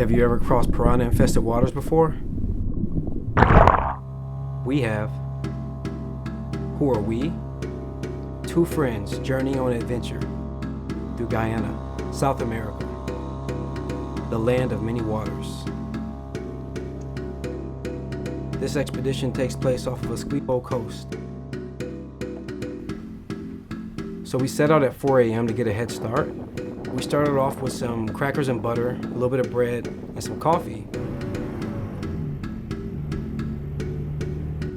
Have you ever crossed piranha infested waters before? We have. Who are we? Two friends journeying on an adventure through Guyana, South America, the land of many waters. This expedition takes place off of Esquipo coast. So we set out at 4 a.m. to get a head start. We started off with some crackers and butter, a little bit of bread, and some coffee.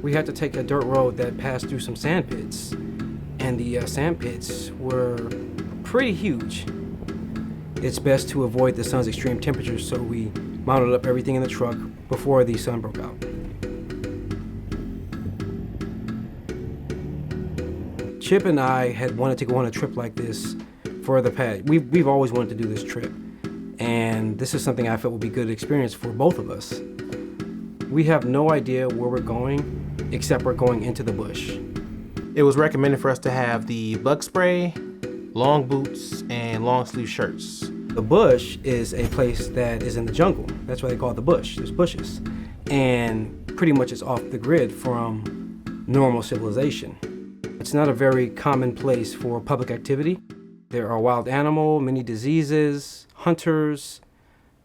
We had to take a dirt road that passed through some sand pits, and the sand pits were pretty huge. It's best to avoid the sun's extreme temperatures, so we mounted up everything in the truck before the sun broke out. Chip and I had wanted to go on a trip like this for the past. We've always wanted to do this trip, and this is something I felt would be a good experience for both of us. We have no idea where we're going, except we're going into the bush. It was recommended for us to have the bug spray, long boots, and long sleeve shirts. The bush is a place that is in the jungle. That's why they call it the bush. There's bushes. And pretty much it's off the grid from normal civilization. It's not a very common place for public activity. There are wild animals, many diseases, hunters.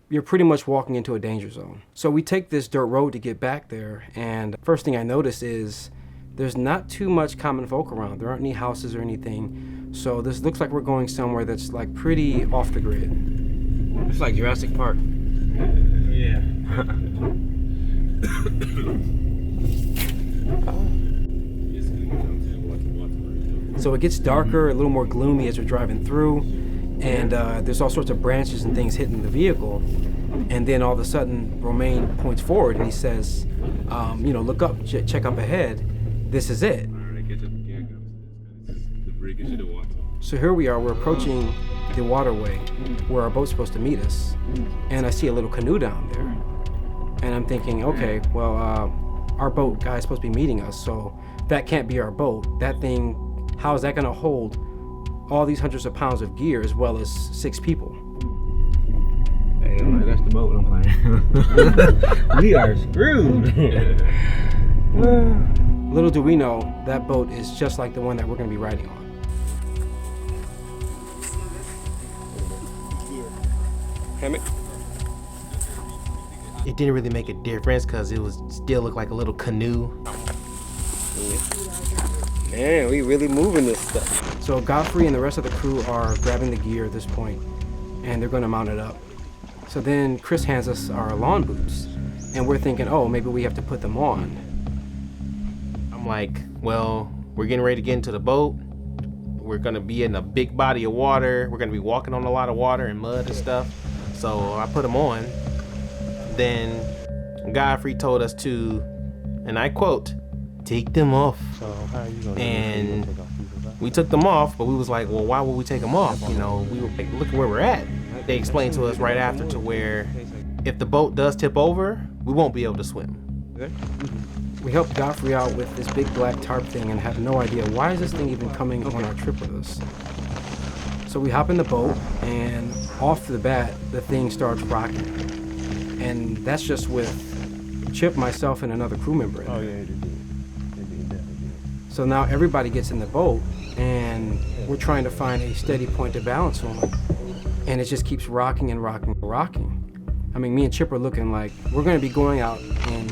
You're pretty much walking into a danger zone. So we take this dirt road to get back there, and first thing I notice is there's not too much common folk around. There aren't any houses or anything. So this looks like we're going somewhere that's like pretty off the grid. It's like Jurassic Park. Yeah. So it gets darker, a little more gloomy as we're driving through, and there's all sorts of branches and things hitting the vehicle. And then all of a sudden, Romain points forward and he says, look up, check up ahead. This is it. So here we are, we're approaching the waterway where our boat's supposed to meet us. And I see a little canoe down there. And I'm thinking, okay, well, our boat guy's supposed to be meeting us, so that can't be our boat. That thing, how is that gonna hold all these hundreds of pounds of gear as well as 6 people? Hey, that's the boat I'm playing. We are screwed. Little do we know, that boat is just like the one that we're gonna be riding on. Hammock? It didn't really make a difference because it was still looked like a little canoe. Man, we really moving this stuff. So Godfrey and the rest of the crew are grabbing the gear at this point, and they're gonna mount it up. So then Chris hands us our lawn boots, and we're thinking, oh, maybe we have to put them on. I'm like, well, we're getting ready to get into the boat. We're gonna be in a big body of water. We're gonna be walking on a lot of water and mud and stuff. So I put them on. Then Godfrey told us to, and I quote, take them off. So how are you gonna And we took them off, but we was like, well, why would we take them off? We were like, look where we're at. They explained to us right after to where if the boat does tip over, we won't be able to swim. We helped Godfrey out with this big black tarp thing and have no idea why is this thing even coming on our trip with us. So we hop in the boat, and off the bat, the thing starts rocking. And that's just with Chip, myself, and another crew member in there. Oh yeah, they did. So now everybody gets in the boat, and we're trying to find a steady point to balance on. And it just keeps rocking and rocking and rocking. I mean, me and Chip are looking like we're gonna be going out in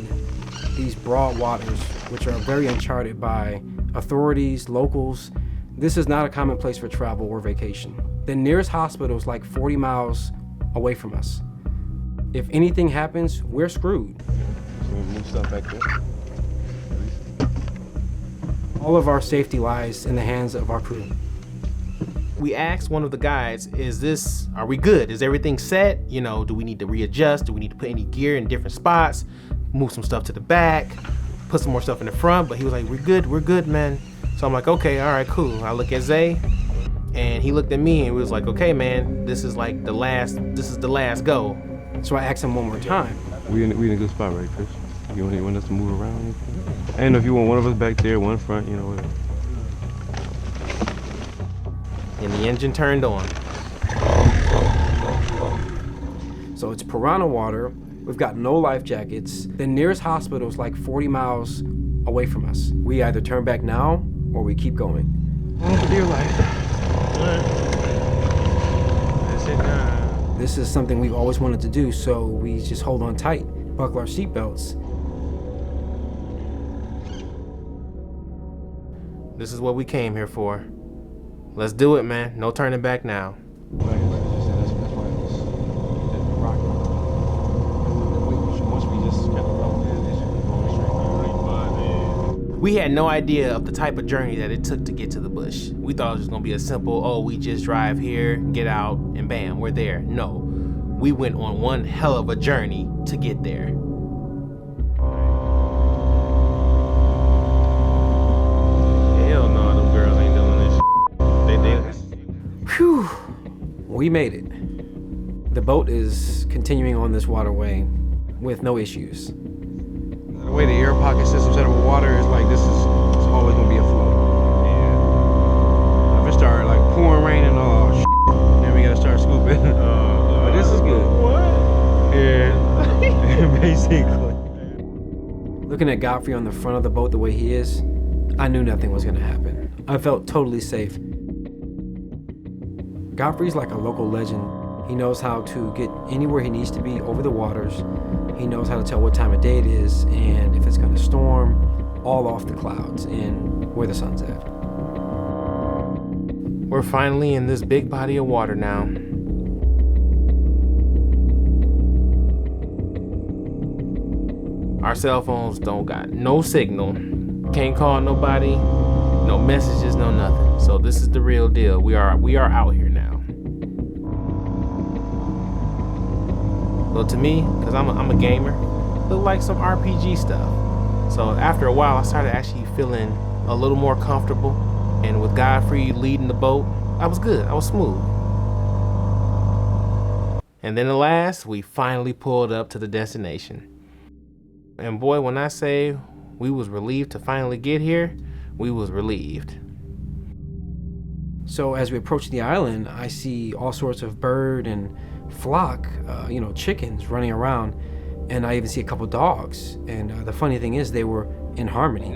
these broad waters, which are very uncharted by authorities, locals. This is not a common place for travel or vacation. The nearest hospital is like 40 miles away from us. If anything happens, we're screwed. So we move stuff back there. All of our safety lies in the hands of our crew. We asked one of the guides, are we good? Is everything set? Do we need to readjust? Do we need to put any gear in different spots? Move some stuff to the back, put some more stuff in the front? But he was like, we're good, man. So I'm like, okay, all right, cool. I look at Zay, and he looked at me and was like, okay, man, this is the last go. So I asked him one more time. We in a good spot, right, Chris? You want us to move around? Anything? I didn't know if you want one of us back there, one front, whatever. And the engine turned on. So it's piranha water. We've got no life jackets. The nearest hospital is like 40 miles away from us. We either turn back now or we keep going. Oh, for dear life. That's it now. This is something we've always wanted to do, so we just hold on tight, buckle our seatbelts. This is what we came here for. Let's do it, man. No turning back now. Like I just said, that's why it was rocky. Once we just kept going, it should be going straight. We had no idea of the type of journey that it took to get to the bush. We thought it was just gonna be a simple, oh, we just drive here, get out, and bam, we're there. No, we went on one hell of a journey to get there. Hell no, them girls ain't doing this. Whew, we made it. The boat is continuing on this waterway with no issues. The way the air pocket system set up with water is like this is it's always gonna be a flow. Yeah. If it started like pouring rain and all, then we gotta start scooping. But this is good. What? Yeah. Basically. Looking at Godfrey on the front of the boat the way he is, I knew nothing was gonna happen. I felt totally safe. Godfrey's like a local legend. He knows how to get anywhere he needs to be over the waters. He knows how to tell what time of day it is and if it's gonna storm, all off the clouds and where the sun's at. We're finally in this big body of water now. Our cell phones don't got no signal. Can't call nobody, no messages, no nothing. So this is the real deal. We are out here now. So to me, because I'm a gamer, look like some RPG stuff. So after a while, I started actually feeling a little more comfortable. And with Godfrey leading the boat, I was good. I was smooth. And then at last, we finally pulled up to the destination. And boy, when I say we was relieved to finally get here, we was relieved. So as we approach the island, I see all sorts of bird and flock, chickens running around, and I even see a couple dogs. And the funny thing is, they were in harmony.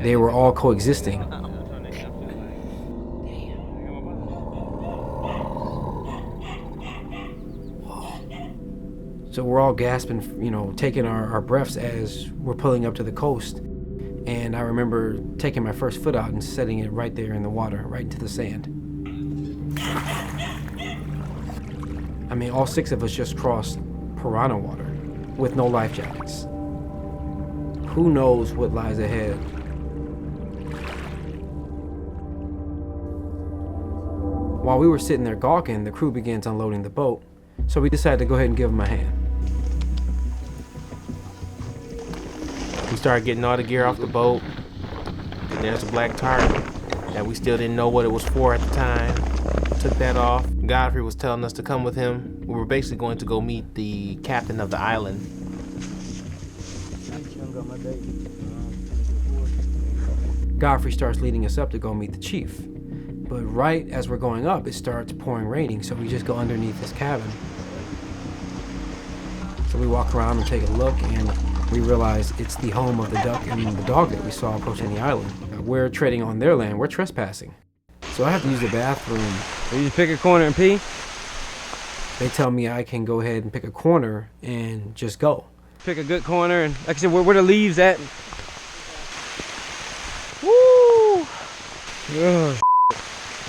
They were all coexisting. So we're all gasping, taking our breaths as we're pulling up to the coast. And I remember taking my first foot out and setting it right there in the water, right into the sand. I mean, all 6 of us just crossed piranha water with no life jackets. Who knows what lies ahead? While we were sitting there gawking, the crew begins unloading the boat, so we decided to go ahead and give them a hand. We started getting all the gear off the boat. And there's a black tarp that we still didn't know what it was for at the time. Took that off. Godfrey was telling us to come with him. We were basically going to go meet the captain of the island. Godfrey starts leading us up to go meet the chief. But right as we're going up, it starts pouring raining, so we just go underneath his cabin. So we walk around and take a look, and we realize it's the home of the duck and the dog that we saw approaching the island. We're treading on their land, we're trespassing. So I have to use the bathroom. So you just pick a corner and pee? They tell me I can go ahead and pick a corner and just go. Pick a good corner, and like I said, where the leaves at? Woo! Oh,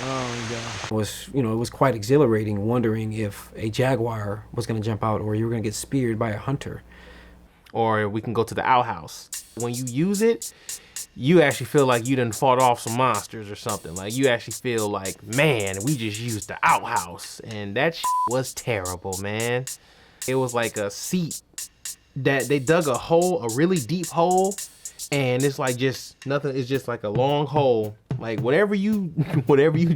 Oh my God. It was quite exhilarating, wondering if a jaguar was gonna jump out or you were gonna get speared by a hunter. Or we can go to the outhouse. When you use it, you actually feel like you done fought off some monsters or something. Like you actually feel like, man, we just used the outhouse. And that was terrible, man. It was like a seat that they dug a hole, a really deep hole. And it's like just nothing. It's just like a long hole. Like whatever you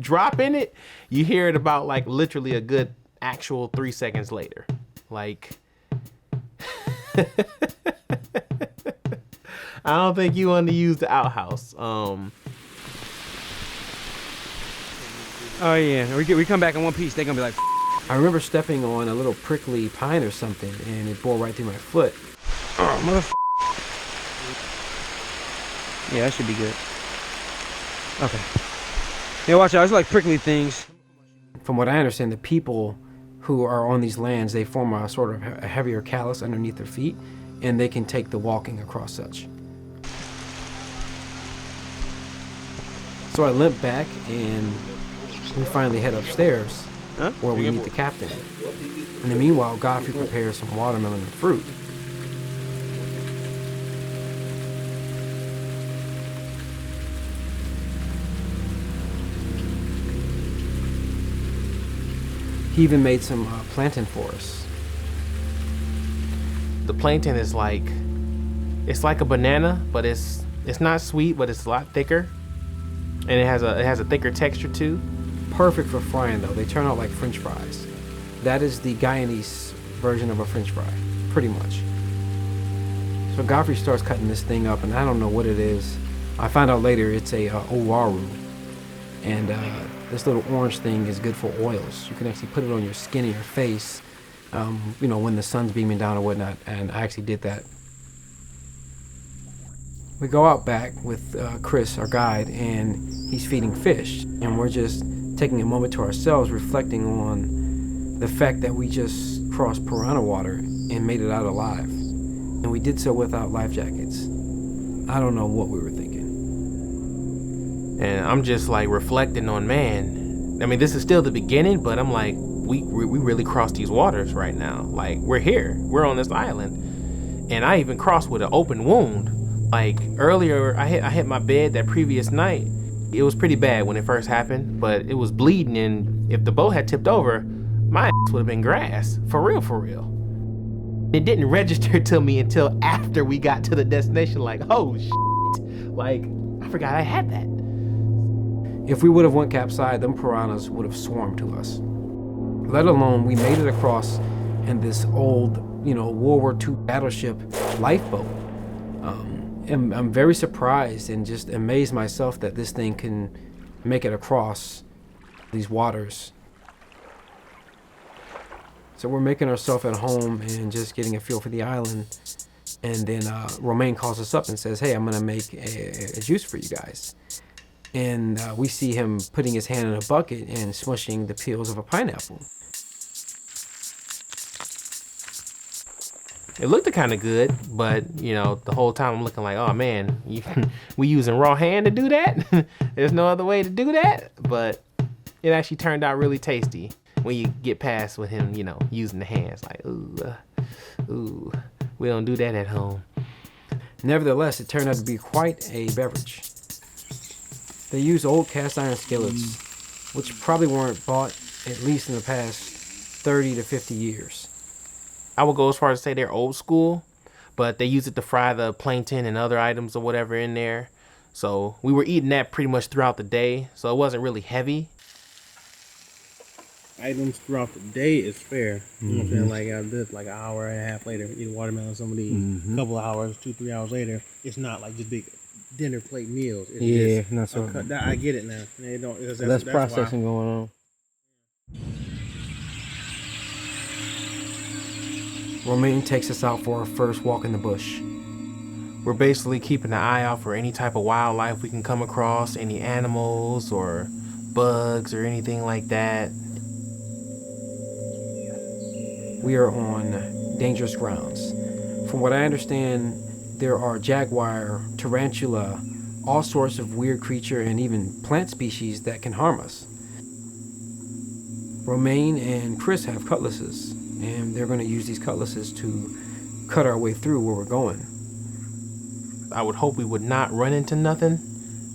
drop in it, you hear it about like literally a good actual 3 seconds later. Like, I don't think you want to use the outhouse. Oh yeah, we come back in one piece. They're gonna be like, I remember stepping on a little prickly pine or something, and it bore right through my foot. Oh, motherfucker. Yeah, that should be good. Okay. Yeah, watch out. It's like prickly things. From what I understand, the people who are on these lands, they form a sort of a heavier callus underneath their feet, and they can take the walking across such. So I limp back, and we finally head upstairs, where we meet the captain. In the meanwhile, Godfrey prepares some watermelon and fruit. He even made some plantain for us. The plantain is like, it's like a banana, but it's not sweet, but it's a lot thicker, and it has a thicker texture too. Perfect for frying though. They turn out like French fries. That is the Guyanese version of a French fry, pretty much. So Godfrey starts cutting this thing up, and I don't know what it is. I find out later it's a owaru, and this little orange thing is good for oils. You can actually put it on your skin and your face, when the sun's beaming down or whatnot, and I actually did that. We go out back with Chris, our guide, and he's feeding fish, and we're just taking a moment to ourselves, reflecting on the fact that we just crossed piranha water and made it out alive. And we did so without life jackets. I don't know what we were thinking. And I'm just like reflecting on, man, I mean, this is still the beginning, but I'm like, we really crossed these waters right now. Like, we're here, we're on this island. And I even crossed with an open wound. Like earlier, I hit my bed that previous night. It was pretty bad when it first happened, but it was bleeding, and if the boat had tipped over, my ass would have been grass. For real, for real. It didn't register to me until after we got to the destination, like, oh shit. Like, I forgot I had that. If we would have went capside, them piranhas would have swarmed to us. Let alone we made it across in this old, World War II battleship lifeboat. I'm very surprised and just amazed myself that this thing can make it across these waters. So we're making ourselves at home and just getting a feel for the island. And then Romain calls us up and says, hey, I'm gonna make a juice for you guys. And we see him putting his hand in a bucket and smushing the peels of a pineapple. It looked kind of good, but the whole time I'm looking like, oh man, we using raw hand to do that? There's no other way to do that. But it actually turned out really tasty when you get past with him, using the hands. Like, ooh, we don't do that at home. Nevertheless, it turned out to be quite a beverage. They use old cast iron skillets, which probably weren't bought at least in the past 30 to 50 years. I would go as far as to say they're old school, but they use it to fry the plantain and other items or whatever in there. So we were eating that pretty much throughout the day, so it wasn't really heavy. Items throughout the day is fair. You know what I'm saying? Like I did like an hour and a half later, eat watermelon, somebody a couple of hours, 2-3 hours later. It's not like just big dinner plate meals. It's not so. I get it now. They don't. Less processing going on. Romain takes us out for our first walk in the bush. We're basically keeping an eye out for any type of wildlife we can come across, any animals or bugs or anything like that. We are on dangerous grounds. From what I understand, there are jaguar, tarantula, all sorts of weird creature and even plant species that can harm us. Romain and Chris have cutlasses, and they're going to use these cutlasses to cut our way through where we're going. I would hope we would not run into nothing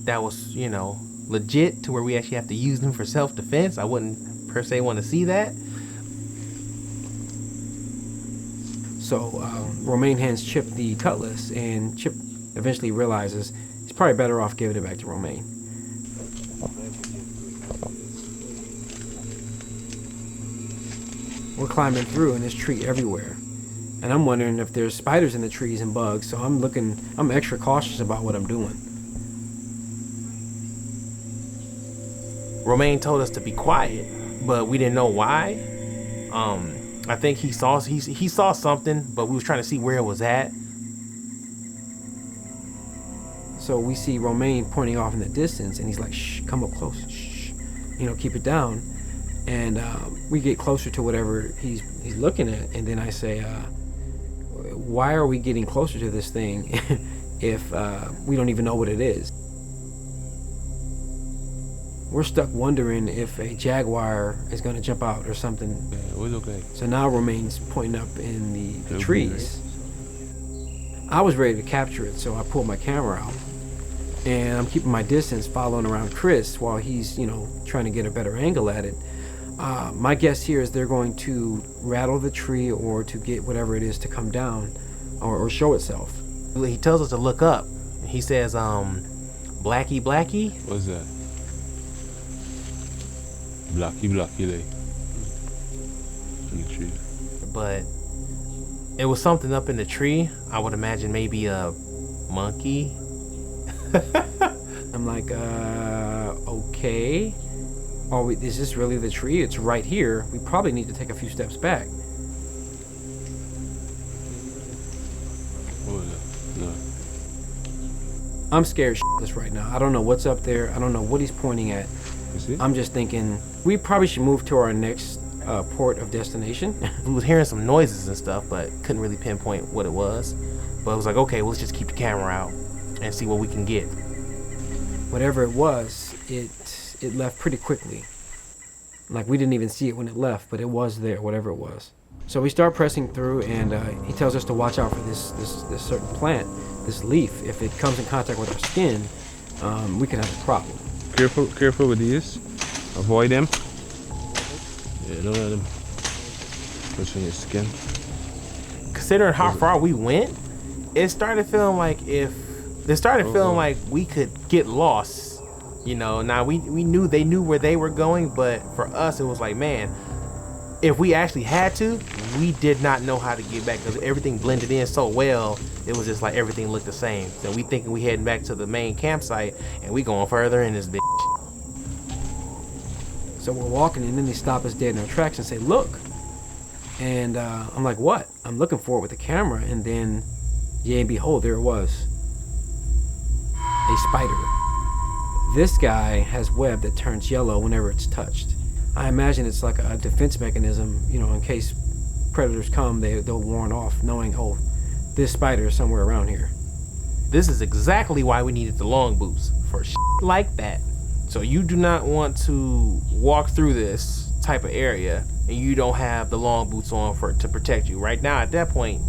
that was, legit to where we actually have to use them for self-defense. I wouldn't per se want to see that. So Romain hands Chipp the cutlass, and Chipp eventually realizes he's probably better off giving it back to Romain. We're climbing through, and there's tree everywhere. And I'm wondering if there's spiders in the trees and bugs, so I'm extra cautious about what I'm doing. Romain told us to be quiet, but we didn't know why. I think he saw something, but we was trying to see where it was at. So we see Romaine pointing off in the distance, and he's like, "Shh, come up close, shh, keep it down." And we get closer to whatever he's looking at, and then I say, "Why are we getting closer to this thing if we don't even know what it is?" We're stuck wondering if a jaguar is going to jump out or something. Yeah, it was okay. So now Romaine's pointing up in the trees. I was ready to capture it, so I pulled my camera out. And I'm keeping my distance, following around Chris while he's, trying to get a better angle at it. My guess here is they're going to rattle the tree or to get whatever it is to come down or show itself. He tells us to look up. He says, Blackie, Blackie. What's that? Blackie there. In the tree. But it was something up in the tree. I would imagine maybe a monkey. I'm like, okay. Is this really the tree? It's right here. We probably need to take a few steps back. What was that? No. I'm scared shitless right now. I don't know what's up there. I don't know what he's pointing at. You see? I'm just thinking we probably should move to our next port of destination. We was hearing some noises and stuff, but couldn't really pinpoint what it was. But it was like, okay, well, let's just keep the camera out and see what we can get. Whatever it was, it left pretty quickly. Like we didn't even see it when it left, but it was there, whatever it was. So we start pressing through, and he tells us to watch out for this certain plant, this leaf. If it comes in contact with our skin, we can have a problem. Careful with these. Avoid them. Yeah, don't let them push on your skin. Considering how far we went, it started feeling like we could get lost. Now we knew they knew where they were going, but for us it was like, man, if we actually had to, we did not know how to get back because everything blended in so well. It was just like everything looked the same. So we thinking we heading back to the main campsite, and we going further in this bitch. So we're walking, and then they stop us dead in our tracks and say, "Look." And I'm like, "What?" I'm looking for it with the camera, and then, yea and behold, there it was. A spider. This guy has web that turns yellow whenever it's touched. I imagine it's like a defense mechanism, in case predators come, they'll warn off, knowing, oh, this spider is somewhere around here. This is exactly why we needed the long boots, for shit like that. So you do not want to walk through this type of area and you don't have the long boots on to protect you. Right now, at that point,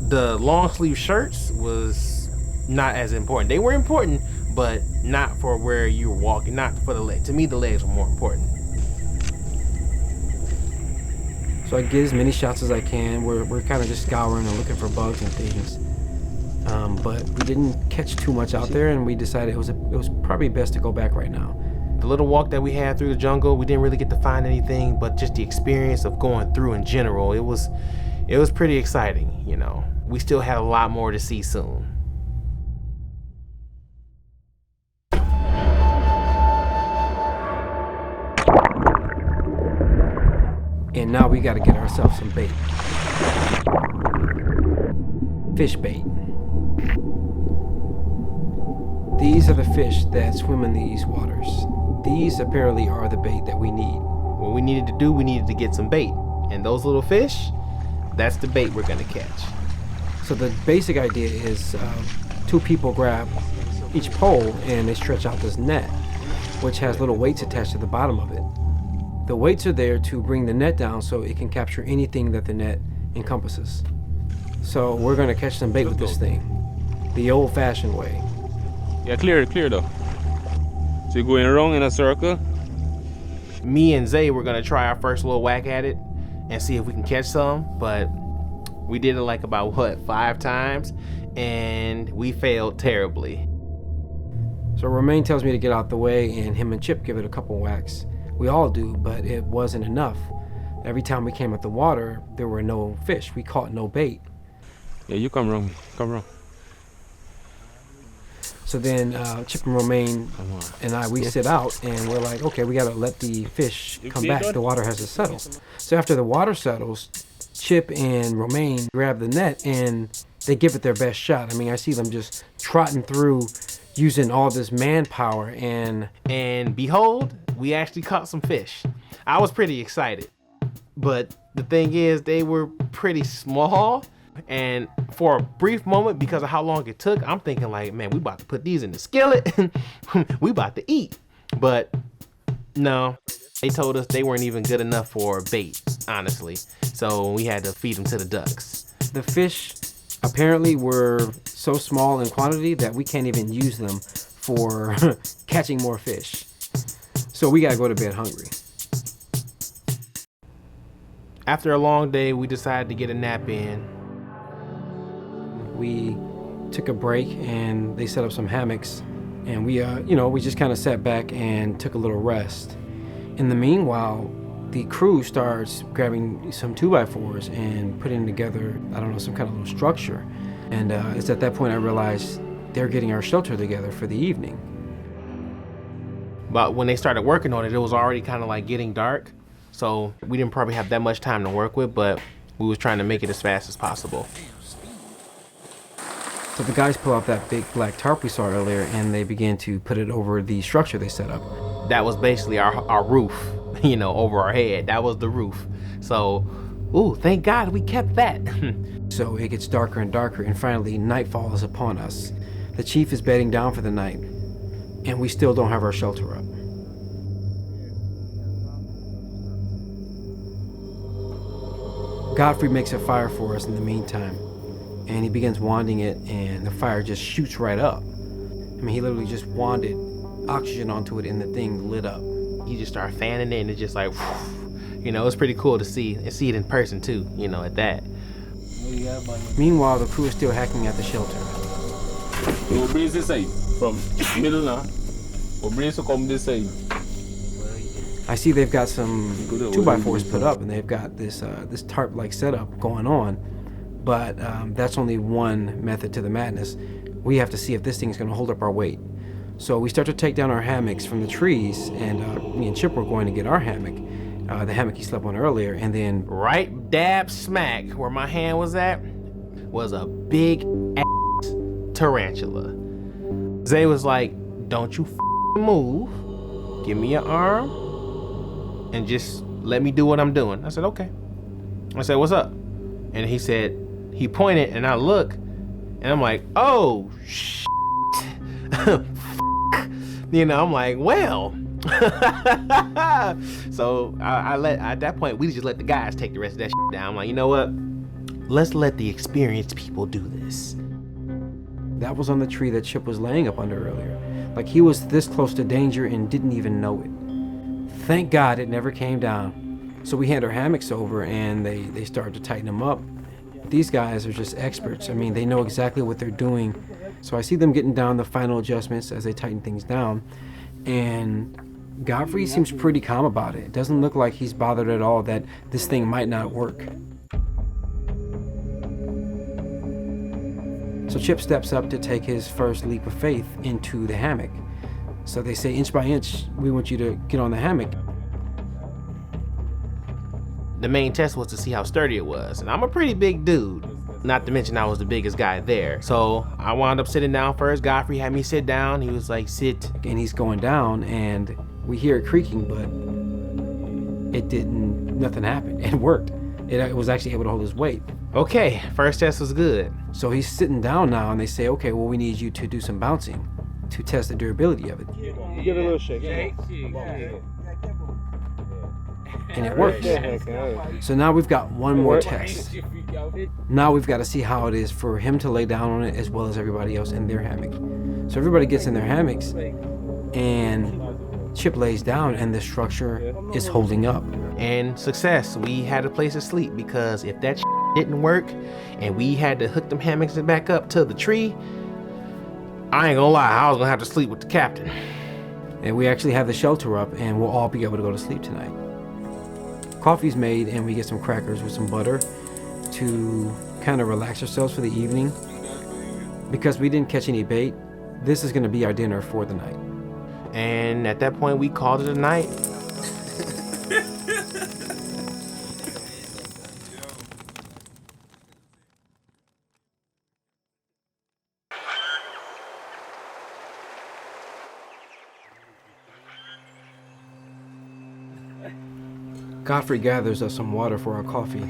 the long sleeve shirts was not as important. They were important, but not for where you were walking, not for the legs. To me, the legs were more important. So I get as many shots as I can. We're kind of just scouring and looking for bugs and things. But we didn't catch too much out there, and we decided it was probably best to go back right now. The little walk that we had through the jungle, we didn't really get to find anything, but just the experience of going through in general, it was pretty exciting, We still had a lot more to see soon. And now we got to get ourselves some bait. Fish bait. These are the fish that swim in these waters. These apparently are the bait that we need. What we needed to do, we needed to get some bait. And those little fish, that's the bait we're going to catch. So the basic idea is two people grab each pole and they stretch out this net, which has little weights attached to the bottom of it. The weights are there to bring the net down so it can capture anything that the net encompasses. So we're going to catch some bait with this thing, the old-fashioned way. Yeah, clear though. So you're going around in a circle? Me and Zay were going to try our first little whack at it and see if we can catch some, but we did it like about 5 times, and we failed terribly. So Romaine tells me to get out the way, and him and Chip give it a couple whacks. We all do, but it wasn't enough. Every time we came at the water, there were no fish. We caught no bait. Yeah, you come wrong. So So then Chip and Romaine and we sit out and we're like, okay, we gotta let the fish come back. The water has to settle. So after the water settles, Chip and Romaine grab the net and they give it their best shot. I mean, I see them just trotting through using all this manpower and behold, we actually caught some fish. I was pretty excited, but the thing is they were pretty small. And for a brief moment, because of how long it took, I'm thinking like, man, we about to put these in the skillet. We about to eat. But no, they told us they weren't even good enough for bait, honestly. So we had to feed them to the ducks. The fish apparently were so small in quantity that we can't even use them for catching more fish. So we gotta go to bed hungry. After a long day, we decided to get a nap in. We took a break and they set up some hammocks, and we just kind of sat back and took a little rest. In the meanwhile, the crew starts grabbing some 2x4s and putting together, I don't know, some kind of little structure. And it's at that point I realized they're getting our shelter together for the evening. But when they started working on it, it was already kind of like getting dark. So we didn't probably have that much time to work with, but we was trying to make it as fast as possible. So the guys pull out that big black tarp we saw earlier and they began to put it over the structure they set up. That was basically our roof, over our head. That was the roof. So, ooh, thank God we kept that. So it gets darker and darker, and finally night falls upon us. The chief is bedding down for the night, and we still don't have our shelter up. Godfrey makes a fire for us in the meantime, and he begins wanding it, and the fire just shoots right up. I mean, he literally just wanded oxygen onto it, and the thing lit up. He just started fanning it, and it's just like, it's pretty cool to see and see it in person too, at that. Meanwhile, the crew is still hacking at the shelter. We'll bring this side from middle now. We'll bring to come this side. I see they've got some 2x4s put up, and they've got this tarp-like setup going on. But that's only one method to the madness. We have to see if this thing's gonna hold up our weight. So we start to take down our hammocks from the trees, and me and Chip were going to get our hammock, the hammock he slept on earlier, and then right dab smack where my hand was at was a big ass tarantula. Zay was like, don't you move, give me your arm, and just let me do what I'm doing. I said, okay. I said, what's up? And he said, he pointed, and I look, and I'm like, oh, shit. I'm like, well. So at that point, we just let the guys take the rest of that shit down. I'm like, you know what? Let's let the experienced people do this. That was on the tree that Chip was laying up under earlier. Like, he was this close to danger and didn't even know it. Thank God it never came down. So we hand our hammocks over, and they started to tighten them up. These guys are just experts. I mean, they know exactly what they're doing. So I see them getting down the final adjustments as they tighten things down. And Godfrey seems pretty calm about it. It doesn't look like he's bothered at all that this thing might not work. So Chip steps up to take his first leap of faith into the hammock. So they say, inch by inch, we want you to get on the hammock. The main test was to see how sturdy it was. And I'm a pretty big dude. Not to mention I was the biggest guy there. So I wound up sitting down first. Godfrey had me sit down. He was like, sit. And he's going down, and we hear it creaking, but nothing happened. It worked. It was actually able to hold his weight. Okay, first test was good. So he's sitting down now, and they say, okay, well, we need you to do some bouncing to test the durability of it. Give it a little shake. And it works. So now we've got one more test. Now we've got to see how it is for him to lay down on it as well as everybody else in their hammock. So everybody gets in their hammocks, and Chip lays down, and the structure is holding up. And success. We had a place to sleep, because if that didn't work and we had to hook them hammocks back up to the tree, I ain't gonna lie, I was gonna have to sleep with the captain. And we actually have the shelter up, and we'll all be able to go to sleep tonight. Coffee's made, and we get some crackers with some butter to kind of relax ourselves for the evening. Because we didn't catch any bait, this is gonna be our dinner for the night. And at that point, we called it a night. Godfrey gathers us some water for our coffee.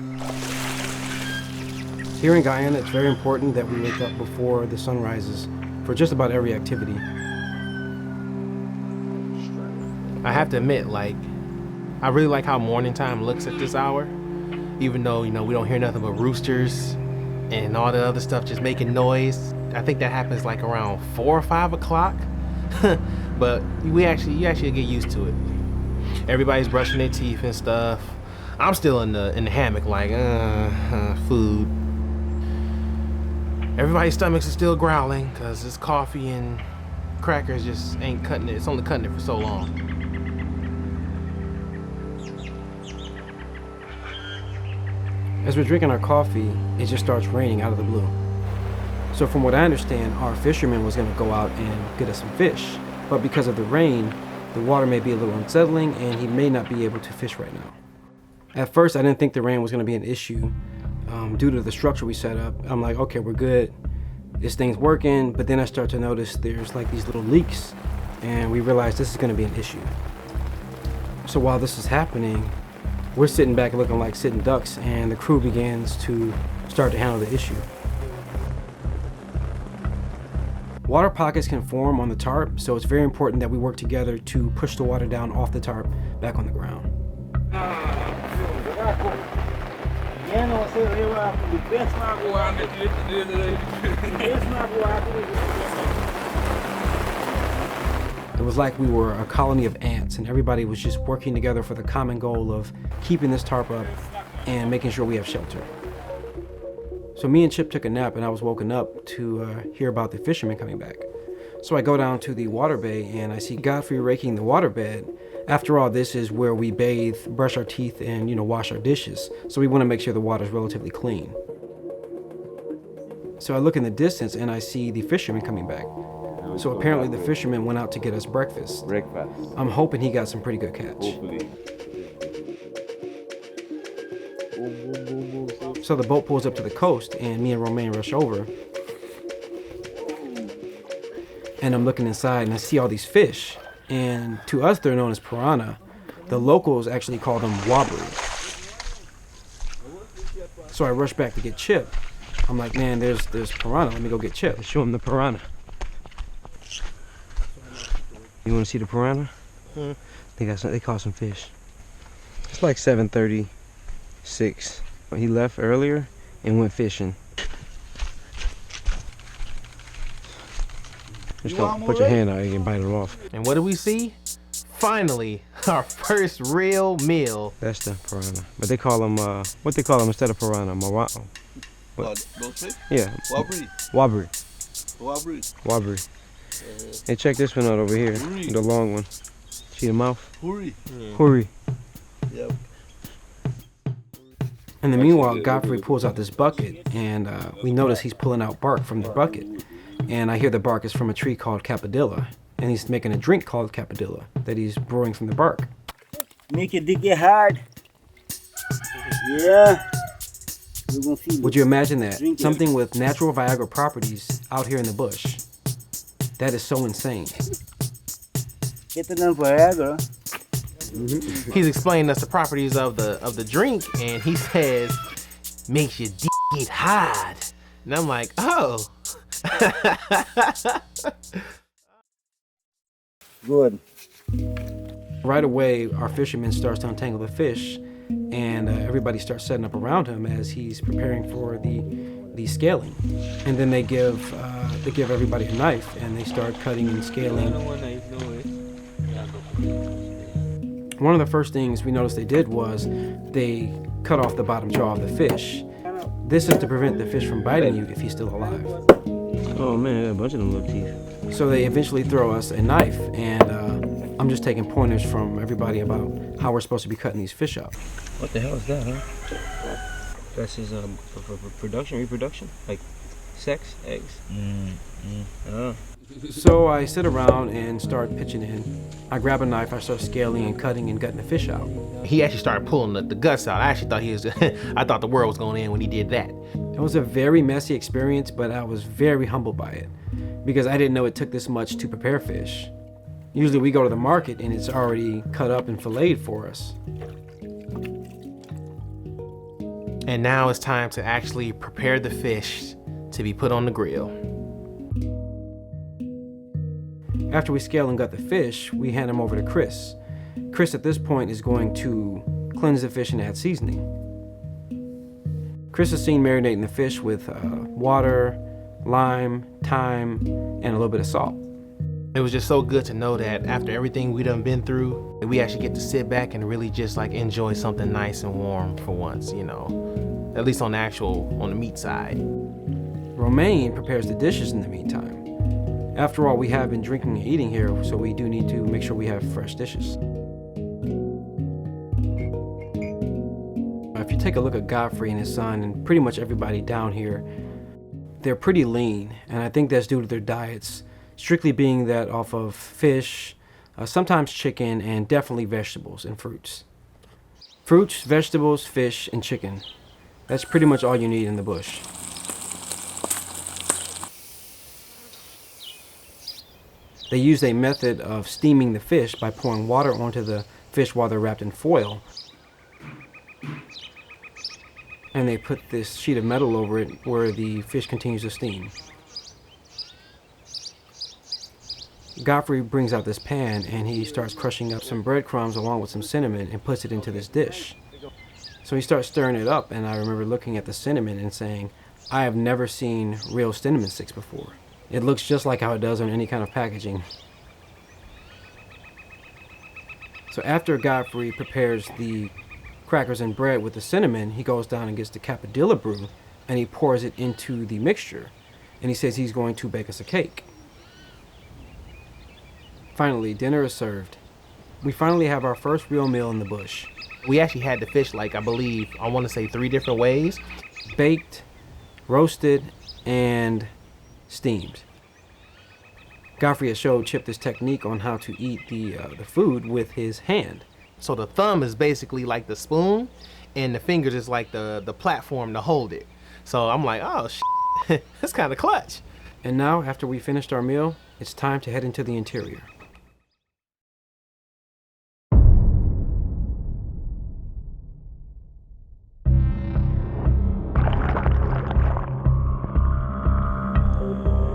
Here in Guyana, it's very important that we wake up before the sun rises for just about every activity. I have to admit, like, I really like how morning time looks at this hour. Even though, you know, we don't hear nothing but roosters and all the other stuff just making noise. I think that happens like around 4 or 5 o'clock. But you actually get used to it. Everybody's brushing their teeth and stuff. I'm still in the hammock like, food. Everybody's stomachs are still growling because this coffee and crackers just ain't cutting it. It's only cutting it for so long. As we're drinking our coffee, it just starts raining out of the blue. So from what I understand, our fisherman was gonna go out and get us some fish. But because of the rain, the water may be a little unsettling and he may not be able to fish right now. At first, I didn't think the rain was gonna be an issue due to the structure we set up. I'm like, okay, we're good. This thing's working. But then I start to notice there's like these little leaks and we realize this is gonna be an issue. So while this is happening, we're sitting back looking like sitting ducks and the crew begins to start to handle the issue. Water pockets can form on the tarp, so it's very important that we work together to push the water down off the tarp back on the ground. It was like we were a colony of ants and everybody was just working together for the common goal of keeping this tarp up and making sure we have shelter. So me and Chip took a nap and I was woken up to hear about the fishermen coming back. So I go down to the water bay and I see Godfrey raking the waterbed. After all, this is where we bathe, brush our teeth, and wash our dishes. So we want to make sure the water is relatively clean. So I look in the distance and I see the fishermen coming back. So apparently the fishermen went out to get us breakfast. I'm hoping he got some pretty good catch. Hopefully. So the boat pulls up to the coast and me and Romain rush over. And I'm looking inside and I see all these fish. And to us, they're known as piranha. The locals actually call them wobbly. So I rush back to get Chip. I'm like, man, there's piranha. Let me go get Chip. Show him the piranha. You want to see the piranha? They caught some fish. It's like 7:36. He left earlier and went fishing. Just don't put your hand out, you can bite it off. And what do we see? Finally, our first real meal. That's the piranha. But they call them, what they call them instead of piranha? Those fish? Yeah. Wobbly. Wobbly. Hey, check this one out over here. The long one. See the mouth? Huri. Yep. And then meanwhile, Godfrey pulls out this bucket, and we notice he's pulling out bark from the bucket. And I hear the bark is from a tree called capadilla, and he's making a drink called capadilla that he's brewing from the bark. Make it dig it hard. Yeah. Would you imagine that? Something with natural Viagra properties out here in the bush. That is so insane. Get the Viagra. He's explaining us the properties of the drink, and he says, makes your dick get hard. And I'm like, oh. Good. Right away, our fisherman starts to untangle the fish, and everybody starts setting up around him as he's preparing for the scaling. And then they give everybody a knife, and they start cutting and scaling. One of the first things we noticed they did was they cut off the bottom jaw of the fish. This is to prevent the fish from biting you if he's still alive. Oh man, a bunch of them little teeth. So they eventually throw us a knife, and I'm just taking pointers from everybody about how we're supposed to be cutting these fish up. What the hell is that, huh? That's his reproduction, like sex, eggs. So I sit around and start pitching in. I grab a knife, I start scaling and cutting and gutting the fish out. He actually started pulling the guts out. I actually thought he was, I thought the world was going in when he did that. It was a very messy experience, but I was very humbled by it because I didn't know it took this much to prepare fish. Usually we go to the market and it's already cut up and filleted for us. And now it's time to actually prepare the fish to be put on the grill. After we scale and gut the fish, we hand them over to Chris. Chris at this point is going to cleanse the fish and add seasoning. Chris is seen marinating the fish with water, lime, thyme, and a little bit of salt. It was just so good to know that after everything we done been through, that we actually get to sit back and really just like enjoy something nice and warm for once, you know, at least on the meat side. Romaine prepares the dishes in the meantime. After all, we have been drinking and eating here, so we do need to make sure we have fresh dishes. If you take a look at Godfrey and his son and pretty much everybody down here, they're pretty lean, and I think that's due to their diets, strictly being that off of fish, sometimes chicken, and definitely vegetables and fruits. Fruits, vegetables, fish, and chicken. That's pretty much all you need in the bush. They use a method of steaming the fish by pouring water onto the fish while they're wrapped in foil. And they put this sheet of metal over it where the fish continues to steam. Godfrey brings out this pan and he starts crushing up some breadcrumbs along with some cinnamon and puts it into this dish. So he starts stirring it up, and I remember looking at the cinnamon and saying, I have never seen real cinnamon sticks before. It looks just like how it does on any kind of packaging. So after Godfrey prepares the crackers and bread with the cinnamon, he goes down and gets the capadilla brew and he pours it into the mixture, and he says he's going to bake us a cake. Finally, dinner is served. We finally have our first real meal in the bush. We actually had the fish, like, I believe, I want to say 3 different ways. Baked, roasted, and steamed. Godfrey has showed Chipp this technique on how to eat the food with his hand. So the thumb is basically like the spoon, and the fingers is like the platform to hold it. So I'm like, oh, shit, that's kind of clutch. And now, after we finished our meal, it's time to head into the interior.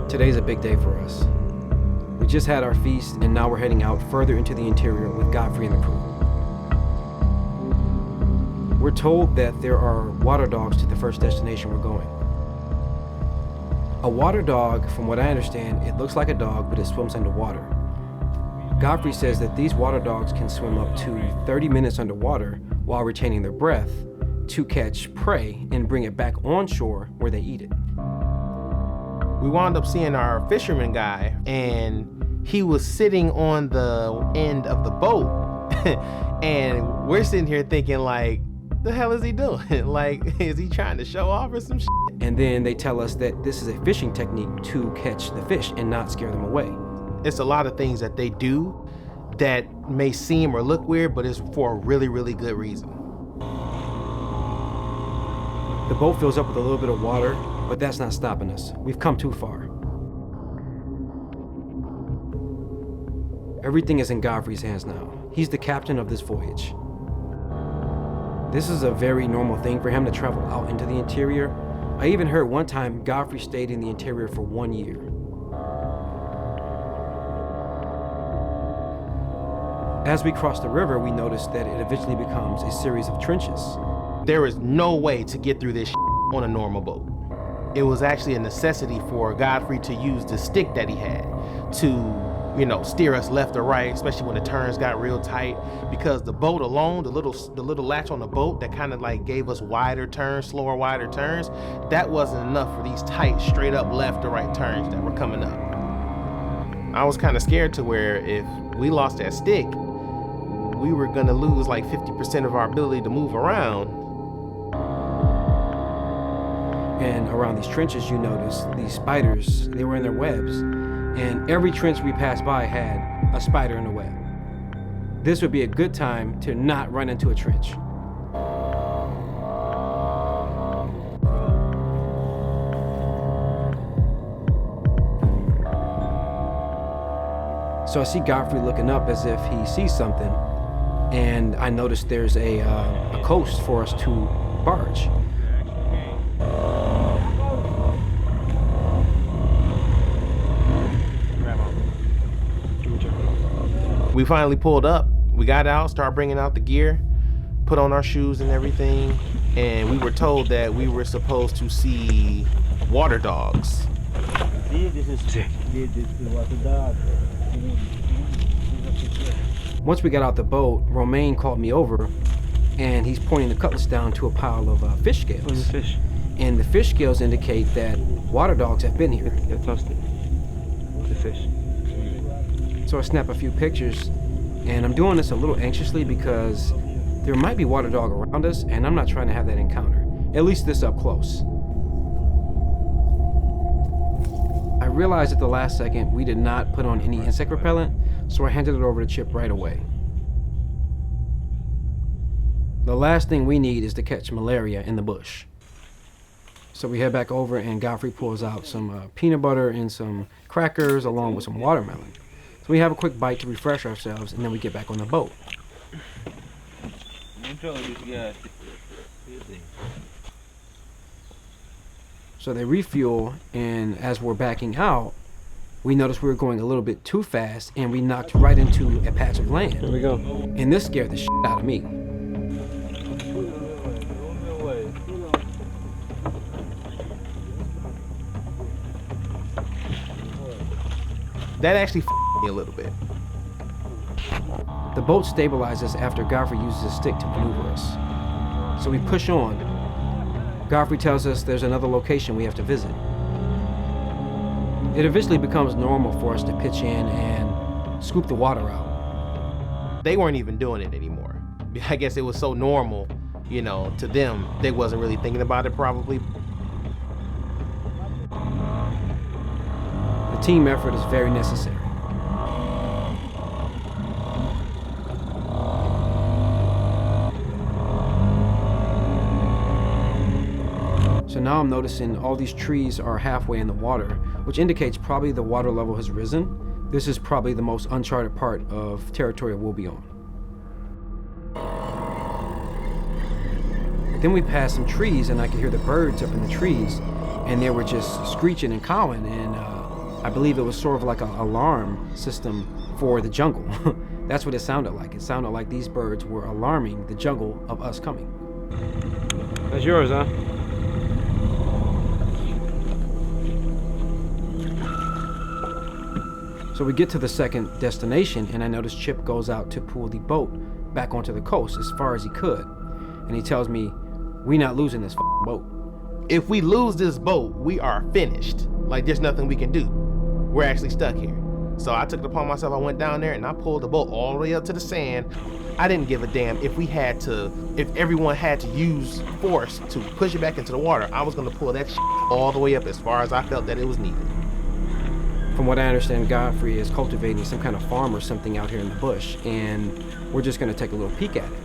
Today's a big day for us. We just had our feast, and now we're heading out further into the interior with Godfrey and the crew. We're told that there are water dogs to the first destination we're going. A water dog, from what I understand, it looks like a dog, but it swims underwater. Godfrey says that these water dogs can swim up to 30 minutes underwater while retaining their breath to catch prey and bring it back on shore where they eat it. We wound up seeing our fisherman guy, and he was sitting on the end of the boat. And we're sitting here thinking, like, the hell is he doing? Like, is he trying to show off or some shit? And then they tell us that this is a fishing technique to catch the fish and not scare them away. It's a lot of things that they do that may seem or look weird, but it's for a really, really good reason. The boat fills up with a little bit of water, but that's not stopping us. We've come too far. Everything is in Godfrey's hands now. He's the captain of this voyage. This is a very normal thing for him to travel out into the interior. I even heard one time Godfrey stayed in the interior for 1 year. As we cross the river, we notice that it eventually becomes a series of trenches. There is no way to get through this on a normal boat. It was actually a necessity for Godfrey to use the stick that he had to, you know, steer us left or right, especially when the turns got real tight, because the boat alone, the little latch on the boat that kind of like gave us wider turns, slower, wider turns, that wasn't enough for these tight, straight up left or right turns that were coming up. I was kind of scared to where if we lost that stick, we were gonna lose like 50% of our ability to move around. And around these trenches, you notice these spiders, they were in their webs. and every trench we passed by had a spider in the web. This would be a good time to not run into a trench. So I see Godfrey looking up as if he sees something, and I noticed there's a coast for us to barge. We finally pulled up. We got out, started bringing out the gear, put on our shoes and everything, and we were told that we were supposed to see water dogs. See, this is water dog. Once we got out the boat, Romaine called me over, and he's pointing the cutlass down to a pile of fish scales. Where's the fish? And the fish scales indicate that water dogs have been here. Yeah, tossed it. The fish. So I snap a few pictures, and I'm doing this a little anxiously because there might be water dog around us, and I'm not trying to have that encounter, at least this up close. I realized at the last second we did not put on any insect repellent, so I handed it over to Chipp right away. The last thing we need is to catch malaria in the bush. So we head back over, and Godfrey pulls out some peanut butter and some crackers along with some watermelon. So we have a quick bite to refresh ourselves, and then we get back on the boat. So they refuel, and as we're backing out, we noticed we were going a little bit too fast, and we knocked right into a patch of land. Here we go. And this scared the shit out of me. That actually me a little bit. The boat stabilizes after Godfrey uses his stick to maneuver us. So we push on. Godfrey tells us there's another location we have to visit. It eventually becomes normal for us to pitch in and scoop the water out. They weren't even doing it anymore. I guess it was so normal, you know, to them, they wasn't really thinking about it probably. The team effort is very necessary. So now I'm noticing all these trees are halfway in the water, which indicates probably the water level has risen. This is probably the most uncharted part of territory we'll be on. Then we passed some trees, and I could hear the birds up in the trees, and they were just screeching and cawing, and I believe it was sort of like an alarm system for the jungle. That's what it sounded like. It sounded like these birds were alarming the jungle of us coming. That's yours, huh? So we get to the second destination, and I notice Chipp goes out to pull the boat back onto the coast as far as he could. And he tells me, we not losing this boat. If we lose this boat, we are finished. Like, there's nothing we can do. We're actually stuck here. So I took it upon myself. I went down there and I pulled the boat all the way up to the sand. I didn't give a damn if everyone had to use force to push it back into the water. I was gonna pull that shit all the way up as far as I felt that it was needed. From what I understand, Godfrey is cultivating some kind of farm or something out here in the bush, and we're just gonna take a little peek at it.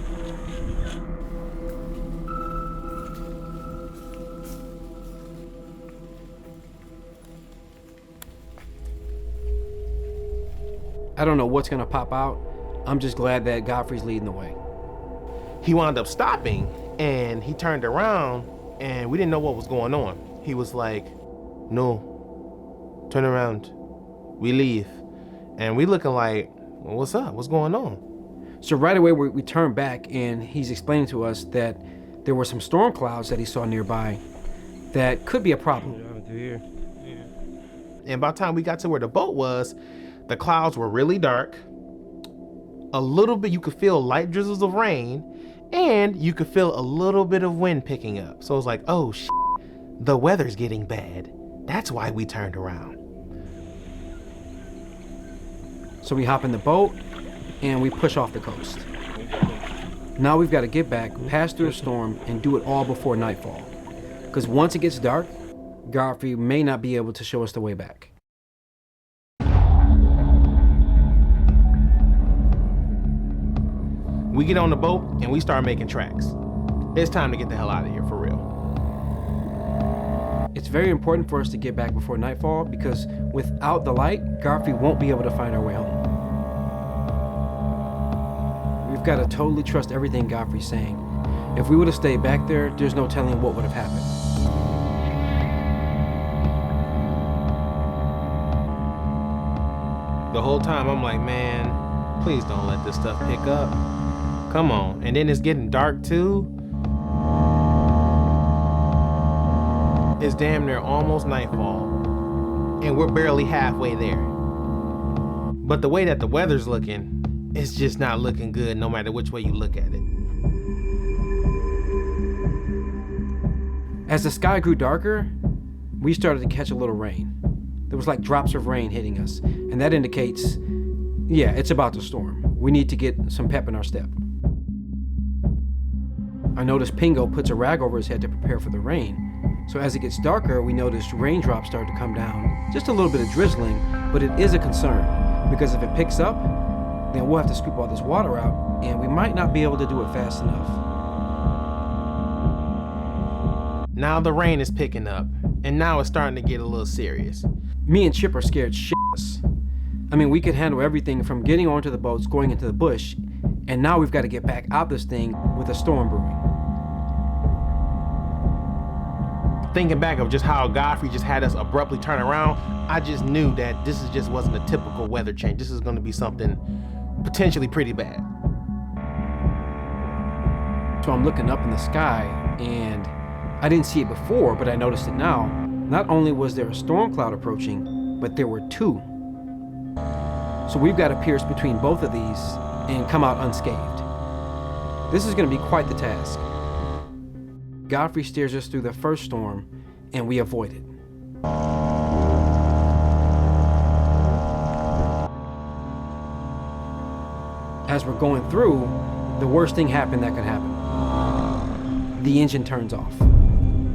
I don't know what's gonna pop out. I'm just glad that Godfrey's leading the way. He wound up stopping and he turned around and we didn't know what was going on. He was like, no, turn around, we leave. And we looking like, well, what's up? What's going on? So right away we turn back, and he's explaining to us that there were some storm clouds that he saw nearby that could be a problem. And by the time we got to where the boat was, the clouds were really dark. A little bit, you could feel light drizzles of rain, and you could feel a little bit of wind picking up. So it was like, oh shit, the weather's getting bad. That's why we turned around. So we hop in the boat and we push off the coast. Now we've got to get back, pass through a storm, and do it all before nightfall. Because once it gets dark, Godfrey may not be able to show us the way back. We get on the boat and we start making tracks. It's time to get the hell out of here for real. It's very important for us to get back before nightfall because without the light, Godfrey won't be able to find our way home. We've got to totally trust everything Godfrey's saying. If we would have stayed back there, there's no telling what would have happened. The whole time I'm like, man, please don't let this stuff pick up. Come on. And then it's getting dark too. It's damn near almost nightfall, and we're barely halfway there. But the way that the weather's looking, it's just not looking good no matter which way you look at it. As the sky grew darker, we started to catch a little rain. There was like drops of rain hitting us, and that indicates, yeah, it's about to storm. We need to get some pep in our step. I noticed Pingo puts a rag over his head to prepare for the rain. So as it gets darker, we noticed raindrops start to come down. Just a little bit of drizzling, but it is a concern because if it picks up, then we'll have to scoop all this water out and we might not be able to do it fast enough. Now the rain is picking up, and now it's starting to get a little serious. Me and Chip are scared shitless. I mean, we could handle everything from getting onto the boats, going into the bush, and now we've got to get back out this thing with a storm brewing. Thinking back of just how Godfrey just had us abruptly turn around, I just knew that this just wasn't a typical weather change. This is going to be something potentially pretty bad. So I'm looking up in the sky, and I didn't see it before, but I noticed it now. Not only was there a storm cloud approaching, but there were two. So we've got to pierce between both of these and come out unscathed. This is going to be quite the task. Godfrey steers us through the first storm, and we avoid it. As we're going through, the worst thing happened that could happen. The engine turns off.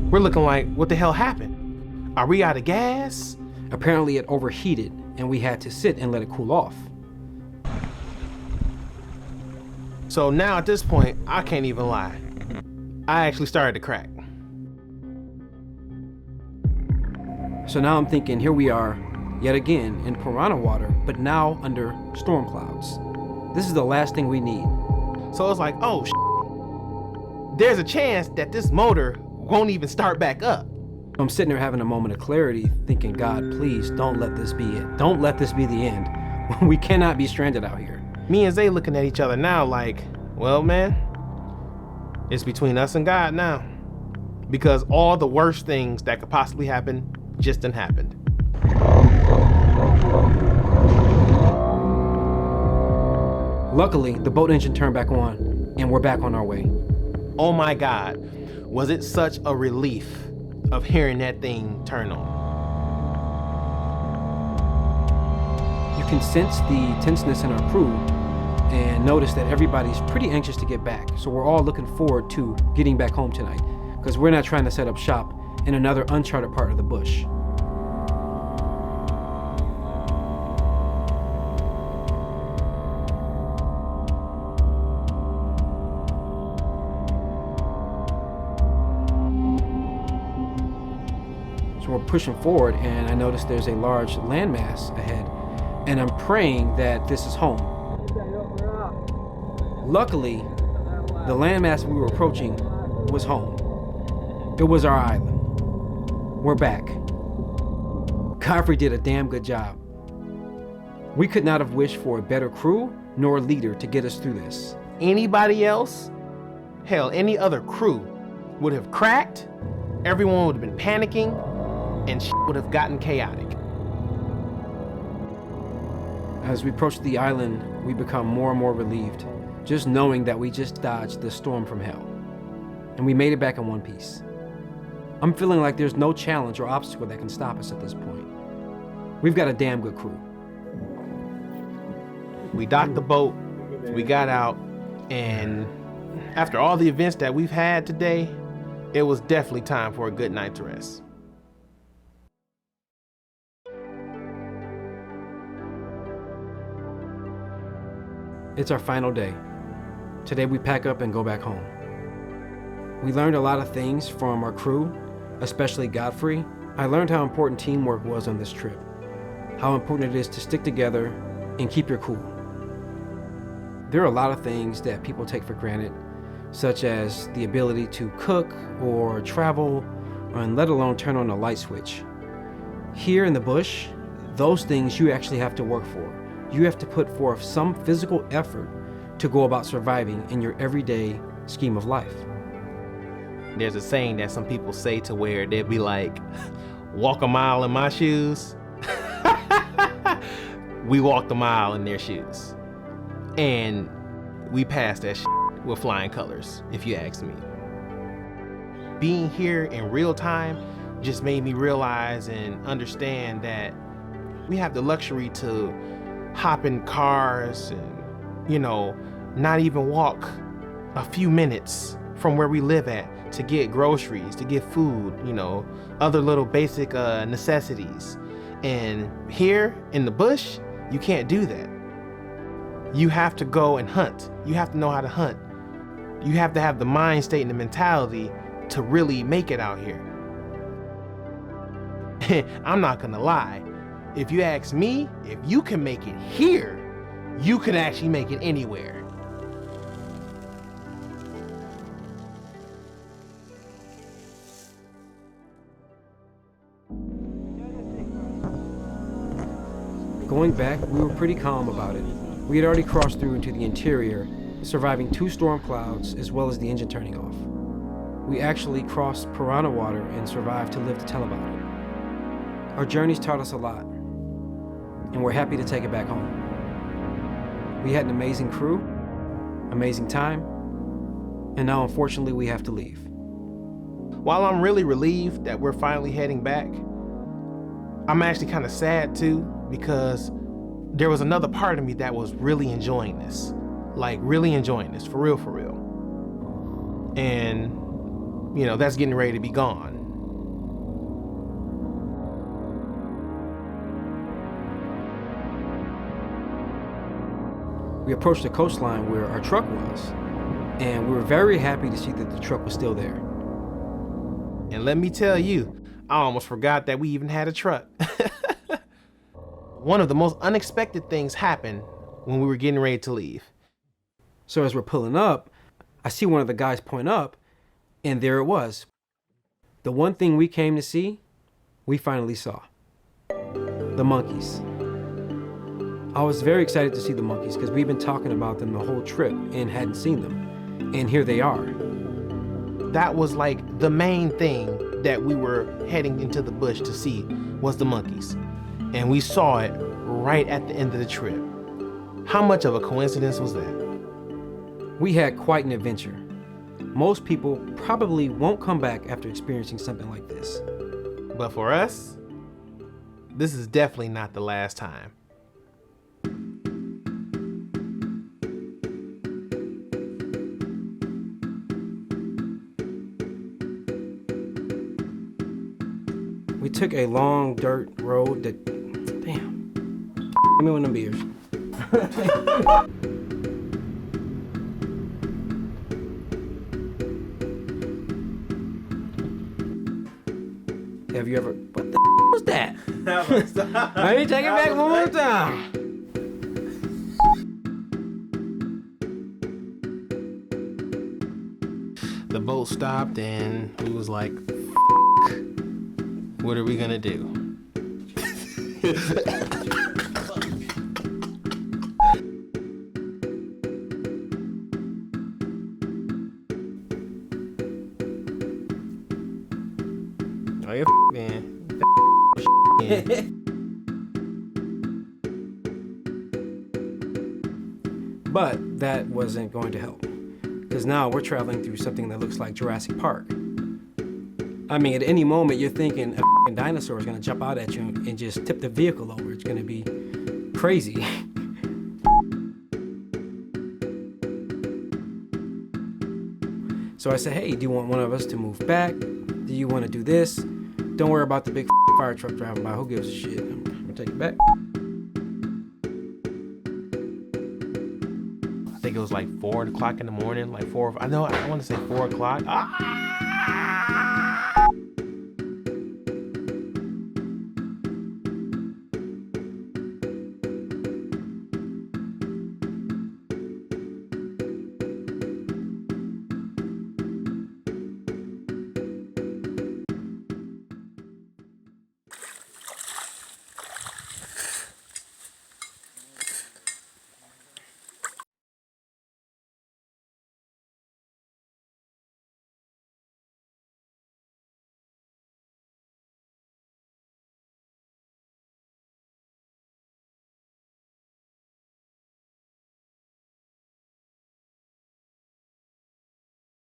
We're looking like, what the hell happened? Are we out of gas? Apparently it overheated, and we had to sit and let it cool off. So now at this point, I can't even lie. I actually started to crack. So now I'm thinking, here we are, yet again, in piranha water, but now under storm clouds. This is the last thing we need. So it's like, oh, there's a chance that this motor won't even start back up. I'm sitting there having a moment of clarity, thinking, God, please don't let this be it. Don't let this be the end. We cannot be stranded out here. Me and Zay looking at each other now like, well, man, it's between us and God now. Because all the worst things that could possibly happen just done happened. Luckily, the boat engine turned back on, and we're back on our way. Oh my God, was it such a relief of hearing that thing turn on. You can sense the tenseness in our crew and notice that everybody's pretty anxious to get back. So we're all looking forward to getting back home tonight because we're not trying to set up shop in another uncharted part of the bush. So we're pushing forward and I notice there's a large landmass ahead and I'm praying that this is home. Luckily, the landmass we were approaching was home. It was our island. We're back. Godfrey did a damn good job. We could not have wished for a better crew nor a leader to get us through this. Anybody else, hell, any other crew would have cracked, everyone would have been panicking, and shit would have gotten chaotic. As we approach the island, we become more and more relieved, just knowing that we just dodged the storm from hell. And we made it back in one piece. I'm feeling like there's no challenge or obstacle that can stop us at this point. We've got a damn good crew. We docked the boat, we got out, and after all the events that we've had today, it was definitely time for a good night's rest. It's our final day. Today we pack up and go back home. We learned a lot of things from our crew, especially Godfrey. I learned how important teamwork was on this trip, how important it is to stick together and keep your cool. There are a lot of things that people take for granted, such as the ability to cook or travel, and let alone turn on a light switch. Here in the bush, those things you actually have to work for. You have to put forth some physical effort to go about surviving in your everyday scheme of life. There's a saying that some people say to where they'll be like, walk a mile in my shoes. We walked a mile in their shoes. And we passed that shit with flying colors, if you ask me. Being here in real time just made me realize and understand that we have the luxury to hop in cars and, not even walk a few minutes from where we live at to get groceries, to get food, other little basic necessities. And here in the bush, you can't do that. You have to go and hunt. You have to know how to hunt. You have to have the mind state and the mentality to really make it out here. I'm not gonna lie. If you ask me, if you can make it here, you can actually make it anywhere. Going back, we were pretty calm about it. We had already crossed through into the interior, surviving 2 storm clouds as well as the engine turning off. We actually crossed piranha water and survived to live to tell about it. Our journeys taught us a lot, and we're happy to take it back home. We had an amazing crew, amazing time, and now unfortunately we have to leave. While I'm really relieved that we're finally heading back, I'm actually kind of sad too, because there was another part of me that was really enjoying this. Like really enjoying this, for real, for real. And, that's getting ready to be gone. We approached the coastline where our truck was, and we were very happy to see that the truck was still there. And let me tell you, I almost forgot that we even had a truck. One of the most unexpected things happened when we were getting ready to leave. So as we're pulling up, I see one of the guys point up, and there it was. The one thing we came to see, we finally saw. The monkeys. I was very excited to see the monkeys because we've been talking about them the whole trip and hadn't seen them. And here they are. That was like the main thing that we were heading into the bush to see was the monkeys. And we saw it right at the end of the trip. How much of a coincidence was that? We had quite an adventure. Most people probably won't come back after experiencing something like this. But for us, this is definitely not the last time. We took a long dirt road that, damn, give me one of them beers. Have you ever, what the was that? Let me take it back one more time. The boat stopped and we was like, what are we gonna do? Oh, you man. But that wasn't going to help, because now we're traveling through something that looks like Jurassic Park. I mean, at any moment you're thinking a dinosaur is gonna jump out at you and just tip the vehicle over. It's gonna be crazy. So I said, hey, do you want one of us to move back? Do you want to do this? Don't worry about the big fire truck driving by. Who gives a shit? I'm gonna take it back. I think it it was like 4 o'clock in the morning, like I want to say 4 o'clock.